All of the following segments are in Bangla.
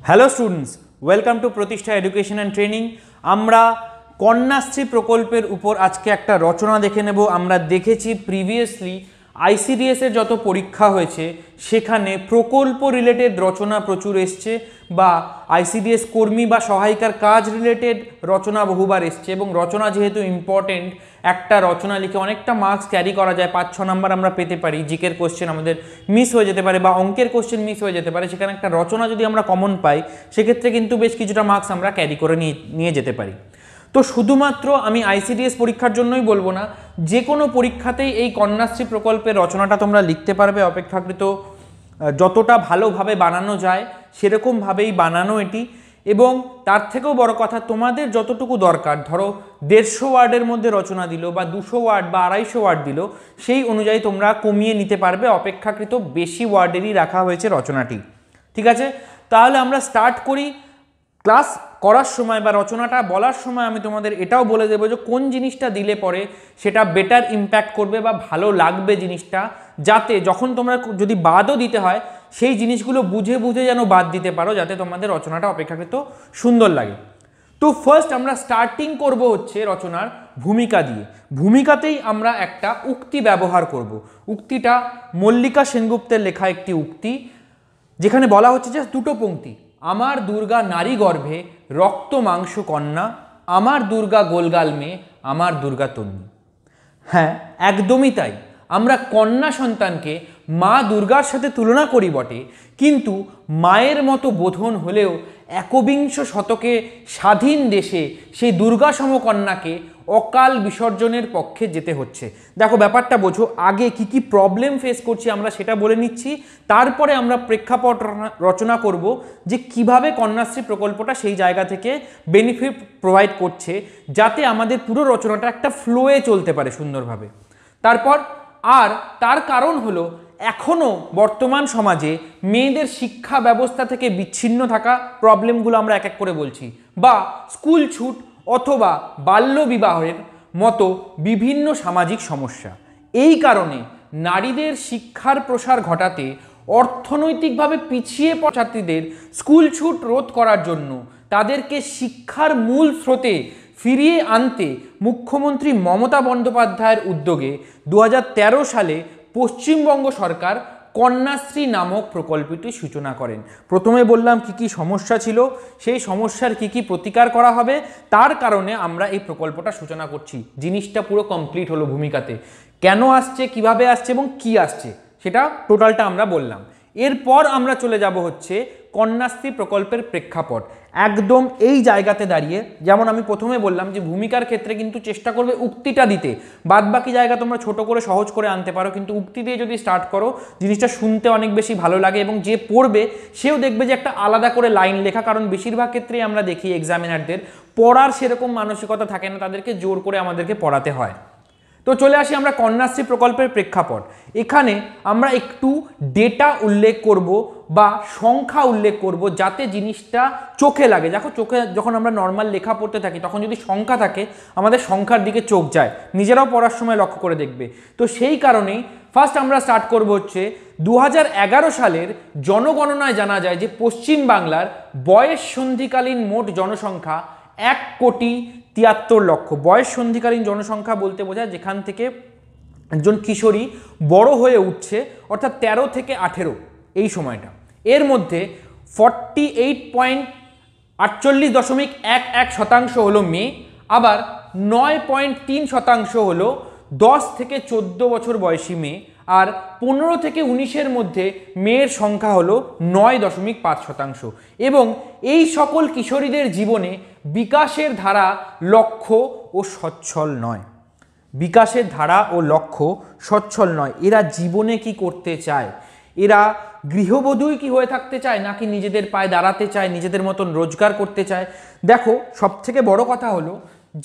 হ্যালো স্টুডেন্টস, ওয়েলকাম টু প্রতিষ্ঠা এডুকেশন অ্যান্ড ট্রেনিং। আমরা কন্যাশ্রী প্রকল্পের উপর আজকে একটা রচনা দেখে নেব। আমরা দেখেছি প্রিভিয়াসলি আইসিডিএস এর যত পরীক্ষা হয়েছে সেখানে প্রকল্প রিলেটেড রচনা প্রচুর এসছে, বা আইসিডিএস কর্মী বা সহায়িকার কাজ রিলেটেড রচনা বহুবার এসছে। এবং রচনা যেহেতু ইম্পর্টেন্ট, একটা রচনা লিখে অনেকটা মার্কস ক্যারি করা যায়, 5-6 নাম্বার আমরা পেতে পারি। জিকের কোশ্চেন আমাদের মিস হয়ে যেতে পারে বা অঙ্কের কোশ্চেন মিস হয়ে যেতে পারে, সেখানে একটা রচনা যদি আমরা কমন পাই সেক্ষেত্রে কিন্তু বেশ কিছুটা মার্কস আমরা ক্যারি করে নিয়ে যেতে পারি। তো শুধুমাত্র আমি আইসিডিএস পরীক্ষার জন্যই বলবো না, যে কোনো পরীক্ষাতেই এই কন্যাশ্রী প্রকল্পের রচনাটা তোমরা লিখতে পারবে। অপেক্ষাকৃত যতটা ভালোভাবে বানানো যায় সেরকমভাবেই বানানো এটি। এবং তার থেকেও বড় কথা, তোমাদের যতটুকু দরকার, ধরো 150 ওয়ার্ডের মধ্যে রচনা দিল বা 200 ওয়ার্ড বা 250 ওয়ার্ড দিল, সেই অনুযায়ী তোমরা কমিয়ে নিতে পারবে। অপেক্ষাকৃত বেশি ওয়ার্ডেরই রাখা হয়েছে রচনাটি। ঠিক আছে, তাহলে আমরা স্টার্ট করি। ক্লাস করার সময় বা রচনাটা বলার সময় আমি তোমাদের এটাও বলে দেবো যে কোন জিনিসটা দিলে পরে সেটা বেটার ইম্প্যাক্ট করবে বা ভালো লাগবে জিনিসটা, যাতে যখন তোমরা যদি বাদও দিতে হয় সেই জিনিসগুলো বুঝে বুঝে যেন বাদ দিতে পারো, যাতে তোমাদের রচনাটা অপেক্ষাকৃত সুন্দর লাগে। তো ফার্স্ট আমরা স্টার্টিং করব হচ্ছে রচনার ভূমিকা দিয়ে। ভূমিকাতেই আমরা একটা উক্তি ব্যবহার করব। উক্তিটা মল্লিকা সেনগুপ্তের লেখা একটি উক্তি, যেখানে বলা হচ্ছে যে দুটো পংক্তি: আমার দুর্গা নারী গর্ভে রক্ত মাংস কন্যা, আমার দুর্গা গোলগাল মেয়ে, আমার দুর্গা তন্নি। হ্যাঁ, একদমই তাই। আমরা কন্যা সন্তানকে মা দুর্গার সাথে তুলনা করি বটে, কিন্তু মায়ের মতো বোধন হলেও একবিংশ শতকে স্বাধীন দেশে সেই দুর্গাসম কন্যাকে অকাল বিসর্জনের পক্ষে যেতে হচ্ছে। দেখো ব্যাপারটা বোঝো, আগে কি কি প্রবলেম ফেস করছি আমরা সেটা বলে নিচ্ছি, তারপরে আমরা প্রেক্ষাপট রচনা করব যে কিভাবে কন্যাশ্রী প্রকল্পটা সেই জায়গা থেকে বেনিফিট প্রোভাইড করছে, যাতে আমাদের পুরো রচনাটা একটা ফ্লোয়ে চলতে পারে সুন্দরভাবে। তারপর তার কারণ হলো এখনও বর্তমান সমাজে মেয়েদের শিক্ষা ব্যবস্থা থেকে বিচ্ছিন্ন থাকা প্রবলেমগুলো আমরা এক এক করে বলছি, বা স্কুল ছুট অথবা বাল্যবিবাহের মতো বিভিন্ন সামাজিক সমস্যা। এই কারণে নারীদের শিক্ষার প্রসার ঘটাতে অর্থনৈতিকভাবে পিছিয়ে পড়া ছাত্রীদের স্কুল ছুট রোধ করার জন্য তাদেরকে শিক্ষার মূল স্রোতে ফিরিয়ে আনতে মুখ্যমন্ত্রী মমতা বন্দ্যোপাধ্যায়ের উদ্যোগে 2013 সালে পশ্চিমবঙ্গ সরকার কন্যাশ্রী নামক প্রকল্পটি সূচনা করেন। প্রথমে বললাম কি কি সমস্যা ছিল, সেই সমস্যার কি কি প্রতিকার করা হবে, তার কারণে আমরা এই প্রকল্পটা সূচনা করছি। জিনিসটা পুরো কমপ্লিট হলো ভূমিকাতে। কেন আসছে, কিভাবে আসছে এবং কি আসছে সেটা টোটালটা আমরা বললাম। এরপর আমরা চলে যাব হচ্ছে কন্যাশ্রী প্রকল্পের প্রেক্ষাপট। একদম এই জায়গাতে দাঁড়িয়ে, যেমন আমি প্রথমে বললাম যে ভূমিকার ক্ষেত্রে কিন্তু চেষ্টা করবে উক্তিটা দিতে, বাদ বাকি জায়গা তোমরা ছোট করে সহজ করে আনতে পারো, কিন্তু উক্তি দিয়ে যদি স্টার্ট করো জিনিসটা শুনতে অনেক বেশি ভালো লাগে এবং যে পড়বে সেও দেখবে যে একটা আলাদা করে লাইন লেখা। কারণ বেশিরভাগ ক্ষেত্রেই আমরা দেখি এক্সামিনারদের পড়ার সেরকম মানসিকতা থাকে না, তাদেরকে জোর করে আমাদেরকে পড়াতে হয়। তো চলে আসি আমরা কন্যাশ্রী প্রকল্পের প্রেক্ষাপট। এখানে আমরা একটু ডেটা উল্লেখ করব বা সংখ্যা উল্লেখ করব, যাতে জিনিসটা চোখে লাগে। দেখো, চোখে যখন আমরা নর্মাল লেখা পড়তে থাকি তখন যদি সংখ্যা থাকে আমাদের সংখ্যার দিকে চোখ যায়, নিজেরাও পড়ার সময় লক্ষ্য করে দেখবে। তো সেই কারণেই ফার্স্ট আমরা স্টার্ট করব হচ্ছে 2011 সালের জনগণনায় জানা যায় যে পশ্চিমবাংলার বয়স সন্ধিকালীন মোট জনসংখ্যা 1,73,00,000। বয়স সন্ধিকালীন জনসংখ্যা বলতে বোঝায় যেখান থেকে একজন কিশোরী বড় হয়ে উঠছে, অর্থাৎ 13 থেকে 18 এই সময়টা। এর মধ্যে 48.11% হলো মেয়ে, আবার 9.3% হলো 10 থেকে 14 বছর বয়সী মেয়ে, আর 15 থেকে 19-এর মধ্যে মেয়ের সংখ্যা হলো 9.5%। এবং এই সকল কিশোরীদের জীবনে বিকাশের ধারা লক্ষ্য ও সচ্ছল নয়। বিকাশের ধারা ও লক্ষ্য সচ্ছল নয়। এরা জীবনে কি করতে চায়? এরা গৃহবধূই কি হয়ে থাকতে চায়, নাকি নিজেদের পায়ে দাঁড়াতে চায়, নিজেদের মতন রোজগার করতে চায়? দেখো, সবথেকে বড় কথা হলো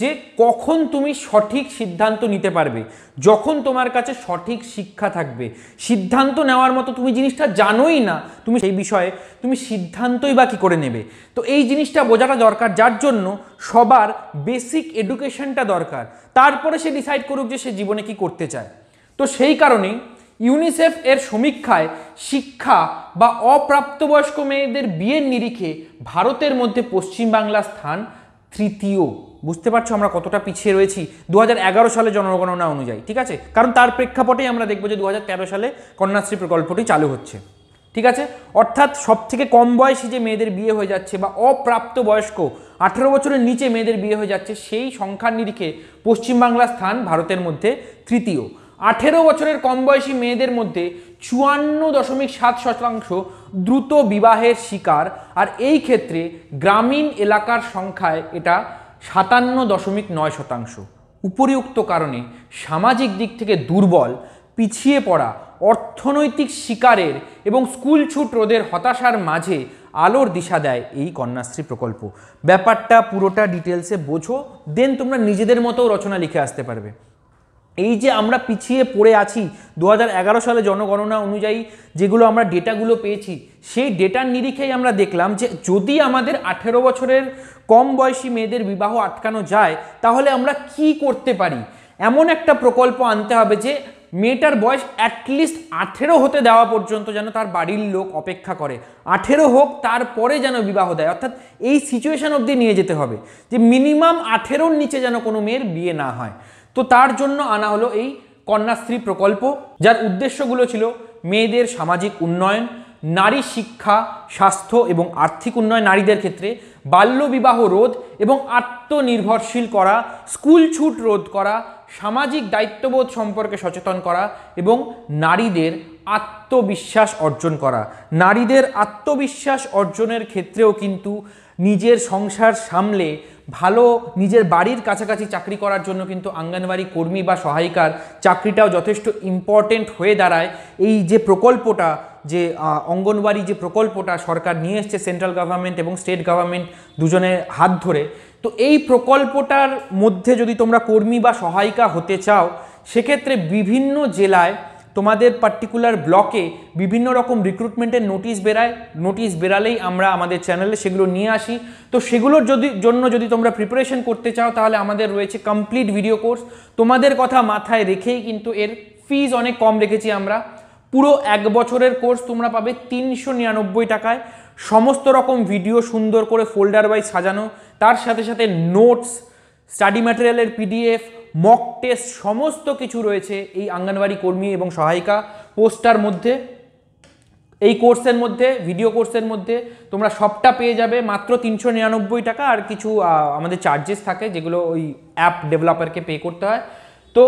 যে কখন তুমি সঠিক সিদ্ধান্ত নিতে পারবে, যখন তোমার কাছে সঠিক শিক্ষা থাকবে। সিদ্ধান্ত নেওয়ার মতো তুমি জিনিসটা জানোই না, তুমি সেই বিষয়ে তুমি সিদ্ধান্তই বা কী করে নেবে? তো এই জিনিসটা বোঝাটা দরকার, যার জন্য সবার বেসিক এডুকেশনটা দরকার। তারপরে সে ডিসাইড করুক যে সে জীবনে কি করতে চায়। তো সেই কারণেই ইউনিসেফ এর সমীক্ষায় শিক্ষা বা অপ্রাপ্তবয়স্ক মেয়েদের বিয়ের নিরিখে ভারতের মধ্যে পশ্চিমবাংলার স্থান তৃতীয়। বুঝতে পারছো আমরা কতটা পিছিয়ে রয়েছি 2011 সালে জনগণনা অনুযায়ী, ঠিক আছে? কারণ তার প্রেক্ষাপটেই আমরা দেখবো যে 2013 সালে কন্যাশ্রী প্রকল্পটি চালু হচ্ছে, ঠিক আছে? অর্থাৎ সব থেকে কম বয়সী যে মেয়েদের বিয়ে হয়ে যাচ্ছে বা অপ্রাপ্তবয়স্ক 18 বছরের নিচে মেয়েদের বিয়ে হয়ে যাচ্ছে, সেই সংখ্যার নিরিখে পশ্চিমবাংলার স্থান ভারতের মধ্যে তৃতীয়। 18 বছরের কম বয়সী মেয়েদের মধ্যে 54.7% দ্রুত বিবাহের শিকার, আর এই ক্ষেত্রে গ্রামীণ এলাকার সংখ্যায় এটা 57.9%। উপরিউক্ত কারণে সামাজিক দিক থেকে দুর্বল, পিছিয়ে পড়া, অর্থনৈতিক শিকারের এবং স্কুল ছুট রোধের হতাশার মাঝে আলোর দিশা দেয় এই কন্যাশ্রী প্রকল্প। ব্যাপারটা পুরোটা ডিটেলসে বোঝো, দেন তোমরা নিজেদের মতো রচনা লিখে আসতে পারবে। এই যে আমরা পিছিয়ে পড়ে আছি 2011 সালে জনগণনা অনুযায়ী যেগুলো আমরা ডেটাগুলো পেয়েছি, সেই ডেটার নিরিখেই আমরা দেখলাম যে যদি আমাদের 18 বছরের কম বয়সী মেয়েদের বিবাহ আটকানো যায় তাহলে আমরা কি করতে পারি। এমন একটা প্রকল্প আনতে হবে যে মেয়েটার বয়স অ্যাটলিস্ট 18 হতে দেওয়া পর্যন্ত যেন তার বাড়ির লোক অপেক্ষা করে, 18 হোক তারপরে যেন বিবাহ দেয়। অর্থাৎ এই সিচুয়েশন অবধি নিয়ে যেতে হবে যে মিনিমাম 18-র নিচে যেন কোনো মেয়ের বিয়ে না হয়। তো তার জন্য আনা হলো এই কন্যাশ্রী প্রকল্প, যার উদ্দেশ্যগুলো ছিল মেয়েদের সামাজিক উন্নয়ন, নারী শিক্ষা, স্বাস্থ্য এবং আর্থিক উন্নয়ন নারীদের ক্ষেত্রে, বাল্যবিবাহ রোধ এবং আত্মনির্ভরশীল করা, স্কুল ছুট রোধ করা, সামাজিক দায়িত্ববোধ সম্পর্কে সচেতন করা এবং নারীদের আত্মবিশ্বাস অর্জন করা। নারীদের আত্মবিশ্বাস অর্জনের ক্ষেত্রেও কিন্তু নিজের সংসার সামলে ভালো নিজের বাড়ির কাছাকাছি চাকরি করার জন্য কিন্তু অঙ্গনওয়াড়ি কর্মী বা সহায়িকার চাকরিটাও যথেষ্ট ইম্পর্টেন্ট হয়ে দাঁড়ায়। এই যে প্রকল্পটা, যে অঙ্গনওয়াড়ি যে প্রকল্পটা সরকার নিয়ে এসছে, সেন্ট্রাল গভর্নমেন্ট এবং স্টেট গভর্নমেন্ট দুজনের হাত ধরে, তো এই প্রকল্পটার মধ্যে যদি তোমরা কর্মী বা সহায়িকা হতে চাও, সেক্ষেত্রে বিভিন্ন জেলায় তোমাদের পার্টিকুলার ব্লকে বিভিন্ন রকম রিক্রুটমেন্টের নোটিশ বেরায়। নোটিশ বেরালেই আমরা আমাদের চ্যানেলে সেগুলো নিয়ে আসি। তো সেগুলোর যদি তোমরা প্রিপারেশন করতে চাও তাহলে আমাদের রয়েছে কমপ্লিট ভিডিও কোর্স। তোমাদের কথা মাথায় রেখেই কিন্তু এর ফিজ অনেক কম রেখেছি আমরা। পুরো 1 বছরের কোর্স তোমরা পাবে 399 টাকায়। সমস্ত রকম ভিডিও সুন্দর করে ফোল্ডার ওয়াইজ সাজানো, তার সাথে সাথে নোটস, স্টাডি ম্যাটেরিয়ালের পিডিএফ, মক টেস্ট সমস্ত কিছু রয়েছে এই অঙ্গনওয়াড়ি কর্মী এবং সহায়িকা পোস্টার মধ্যে। এই কোর্সের মধ্যে, ভিডিও কোর্সের মধ্যে তোমরা সবটা পেয়ে যাবে মাত্র 399 টাকা। আর কিছু আমাদের চার্জেস থাকে যেগুলো ওই অ্যাপ ডেভেলপারকে পে করতে হয়। তো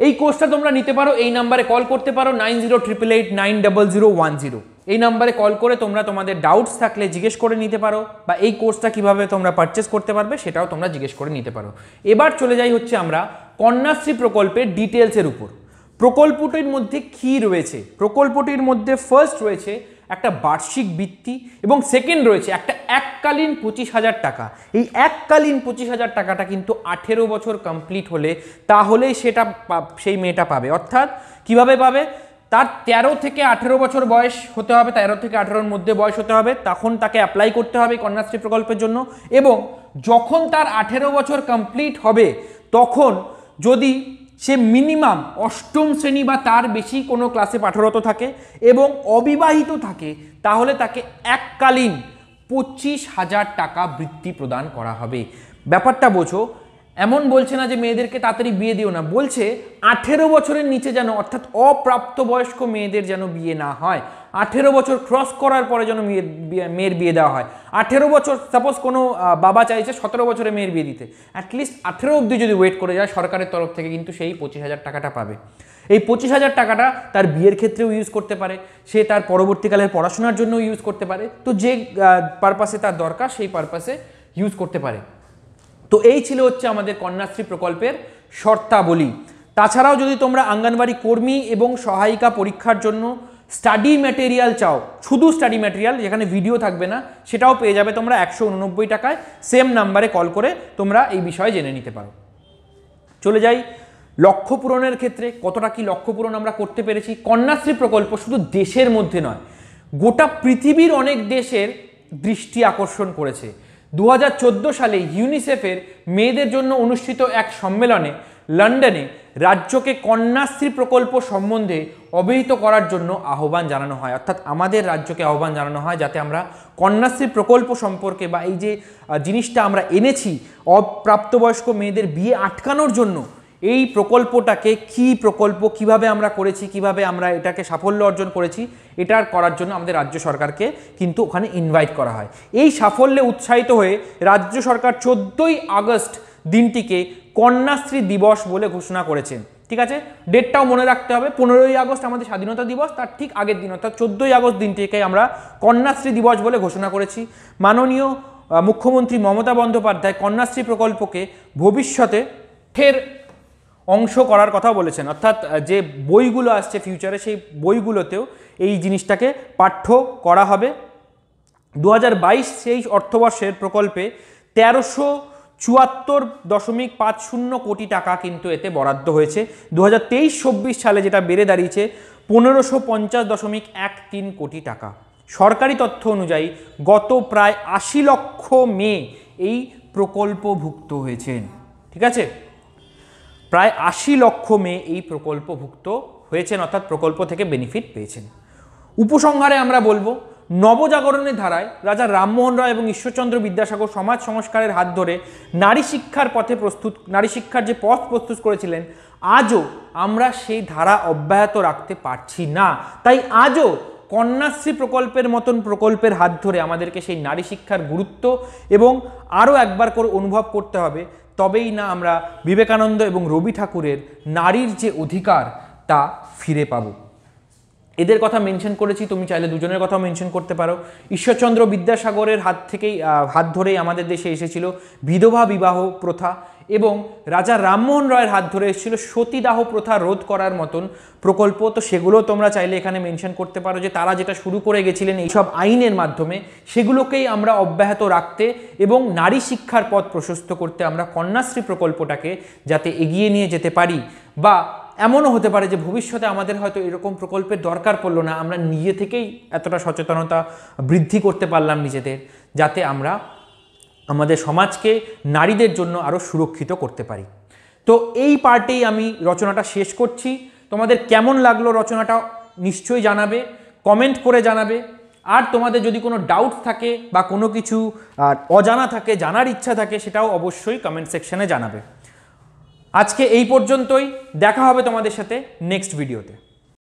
এই কোর্সটা তোমরা নিতে পারো, এই নাম্বারে কল করতে পারো 9088890010। এই নাম্বারে কল করে তোমরা তোমাদের ডাউটস থাকলে জিজ্ঞেস করে নিতে পারো, বা এই কোর্সটা কিভাবে তোমরা পারচেস করতে পারবে সেটাও তোমরা জিজ্ঞেস করে নিতে পারো। এবার চলে যাই হচ্ছে আমরা কন্যাশ্রী প্রকল্পের ডিটেলসের উপর। প্রকল্পটির মধ্যে কি রয়েছে? প্রকল্পটির মধ্যে ফার্স্ট রয়েছে একটা বার্ষিক বৃত্তি এবং সেকেন্ড রয়েছে একটা এককালীন 25,000 টাকা। এই এককালীন 25,000 টাকাটা কিন্তু 18 বছর কমপ্লিট হলে তাহলেই সেটা সেই মেয়েটা পাবে। অর্থাৎ কিভাবে পাবে? তার 13 থেকে 18 বছর বয়স হতে হবে, 13 থেকে 18-র মধ্যে বয়স হতে হবে, তখন তাকে অ্যাপ্লাই করতে হবে কন্যাশ্রী প্রকল্পের জন্য। এবং যখন তার 18 বছর কমপ্লিট হবে তখন যদি সে মিনিমাম 8ম শ্রেণী বা তার বেশি কোনো ক্লাসে পাঠরত থাকে এবং অবিবাহিত থাকে, তাহলে তাকে এককালীন 25,000 টাকা বৃত্তি প্রদান করা হবে। ব্যাপারটা বোঝো, এমন বলছে না যে মেয়েদেরকে তাড়াতাড়ি বিয়ে দিও না, বলছে 18 বছরের নিচে যেন, অর্থাৎ অপ্রাপ্তবয়স্ক মেয়েদের যেন বিয়ে না হয়। 18 বছর ক্রস করার পরে যেন মেয়ের বিয়ে দেওয়া হয়। 18 বছর, সাপোজ কোনো বাবা চাইছে 17 বছরে মেয়ের বিয়ে দিতে, অ্যাটলিস্ট 18 অবধি যদি ওয়েট করে যায় সরকারের তরফ থেকে কিন্তু সেই 25,000 টাকাটা পাবে। এই 25,000 টাকাটা তার বিয়ের ক্ষেত্রেও ইউজ করতে পারে, সে তার পরবর্তীকালের পড়াশোনার জন্য ইউজ করতে পারে। তো যে পারপাসে তার দরকার সেই পারপাসে ইউজ করতে পারে। তো এই ছিল হচ্ছে আমাদের কন্যাশ্রী প্রকল্পের শর্তাবলী। তাছাড়াও যদি তোমরা অঙ্গনওয়াড়ি কর্মী এবং সহায়িকা পরীক্ষার জন্য স্টাডি ম্যাটেরিয়াল চাও, শুধু স্টাডি ম্যাটেরিয়াল যেখানে ভিডিও থাকবে না, সেটাও পেয়ে যাবে তোমরা 189 টাকায়। সেম নাম্বারে কল করে তোমরা এই বিষয়ে জেনে নিতে পারো। চলে যাই লক্ষ্য পূরণের ক্ষেত্রে, কতটা কি লক্ষ্য পূরণ আমরা করতে পেরেছি। কন্যাশ্রী প্রকল্প শুধু দেশের মধ্যে নয়, গোটা পৃথিবীর অনেক দেশের দৃষ্টি আকর্ষণ করেছে। 2014 সালে ইউনিসেফের মেয়েদের জন্য অনুষ্ঠিত এক সম্মেলনে লন্ডনে রাজ্যকে কন্যাশ্রী প্রকল্প সম্বন্ধে অবহিত করার জন্য আহ্বান জানানো হয়। অর্থাৎ আমাদের রাজ্যকে আহ্বান জানানো হয় যাতে আমরা কন্যাশ্রী প্রকল্প সম্পর্কে বা এই যে জিনিসটা আমরা এনেছি অপ্রাপ্তবয়স্ক মেয়েদের বিয়ে আটকানোর জন্য, এই প্রকল্পটাকে কি প্রকল্প, কিভাবে আমরা করেছি, কিভাবে আমরা এটাকে সাফল্য অর্জন করেছি, এটার করার জন্য আমাদের রাজ্য সরকারকে কিন্তু ওখানে ইনভাইট করা হয়। এই সাফল্যে উৎসাহিত হয়ে রাজ্য সরকার 14ই আগস্ট দিনটিকে কন্যাশ্রী দিবস বলে ঘোষণা করেছেন। ঠিক আছে, ডেটটাও মনে রাখতে হবে, 15ই আগস্ট আমাদের স্বাধীনতা দিবস, তার ঠিক আগের দিন অর্থাৎ 14ই আগস্ট দিনটিকে আমরা কন্যাশ্রী দিবস বলে ঘোষণা করেছি। মাননীয় মুখ্যমন্ত্রী মমতা বন্দ্যোপাধ্যায় কন্যাশ্রী প্রকল্পকে ভবিষ্যতে ফের অংশ করার কথা বলেছেন, অর্থাৎ যে বইগুলো আসছে ফিউচারে সেই বইগুলোতেও এই জিনিসটাকে পাঠ্য করা হবে। 2022-23 অর্থবর্ষের প্রকল্পে 1374.50 কোটি টাকা কিন্তু এতে বরাদ্দ হয়েছে। 2023-24 সালে যেটা বেড়ে দাঁড়িয়েছে 1550.13 কোটি টাকা। সরকারি তথ্য অনুযায়ী গত প্রায় 80 লক্ষ মেয়ে এই প্রকল্পভুক্ত হয়েছেন। ঠিক আছে, প্রায় 80 লক্ষ মেয়ে এই প্রকল্পভুক্ত হয়েছেন, অর্থাৎ প্রকল্প থেকে বেনিফিট পেয়েছেন। উপসংহারে আমরা বলবো, নবজাগরণের ধারায় রাজা রামমোহন রায় এবং ঈশ্বরচন্দ্র বিদ্যাসাগর সমাজ সংস্কারের হাত ধরে নারী শিক্ষার যে পথ প্রস্তুত করেছিলেন, আজও আমরা সেই ধারা অব্যাহত রাখতে পারছি না। তাই আজও কন্যাশ্রী প্রকল্পের মতন প্রকল্পের হাত ধরে আমাদেরকে সেই নারী শিক্ষার গুরুত্ব এবং আরও একবার করে অনুভব করতে হবে, তবেই না আমরা বিবেকানন্দ এবং রবি ঠাকুরের নারীর যে অধিকার তা ফিরে পাব। এদের কথা মেনশন করেছি, তুমি চাইলে দুজনের কথাও মেনশন করতে পারো। ঈশ্বরচন্দ্র বিদ্যাসাগরের হাত ধরেই আমাদের দেশে এসেছিল বিধবা বিবাহ প্রথা, এবং রাজা রামমোহন রায়ের হাত ধরে এসেছিল সতীদাহ প্রথা রোধ করার মতন প্রকল্প। তো সেগুলো তোমরা চাইলে এখানে মেনশন করতে পারো যে তারা যেটা শুরু করে গেছিলেন এইসব আইনের মাধ্যমে, সেগুলোকেই আমরা অব্যাহত রাখতে এবং নারী শিক্ষার পথ প্রশস্ত করতে আমরা কন্যাশ্রী প্রকল্পটাকে যাতে এগিয়ে নিয়ে যেতে পারি। বা এমনও হতে পারে যে ভবিষ্যতে আমাদের হয়তো এরকম প্রকল্পের দরকার পড়লো না, আমরা নিজে থেকেই এতটা সচেতনতা বৃদ্ধি করতে পারলাম নিজেদের, যাতে আমরা আমাদের সমাজকে নারীদের জন্য আরও সুরক্ষিত করতে পারি। তো এই পার্টেই আমি রচনাটা শেষ করছি। তোমাদের কেমন লাগলো রচনাটা নিশ্চয়ই জানাবে, কমেন্ট করে জানাবে। আর তোমাদের যদি কোনো ডাউট থাকে বা কোনো কিছু অজানা থাকে, জানার ইচ্ছা থাকে, সেটাও অবশ্যই কমেন্ট সেকশনে জানাবে। আজকে এই পর্যন্তই, দেখা হবে তোমাদের সাথে নেক্সট ভিডিওতে।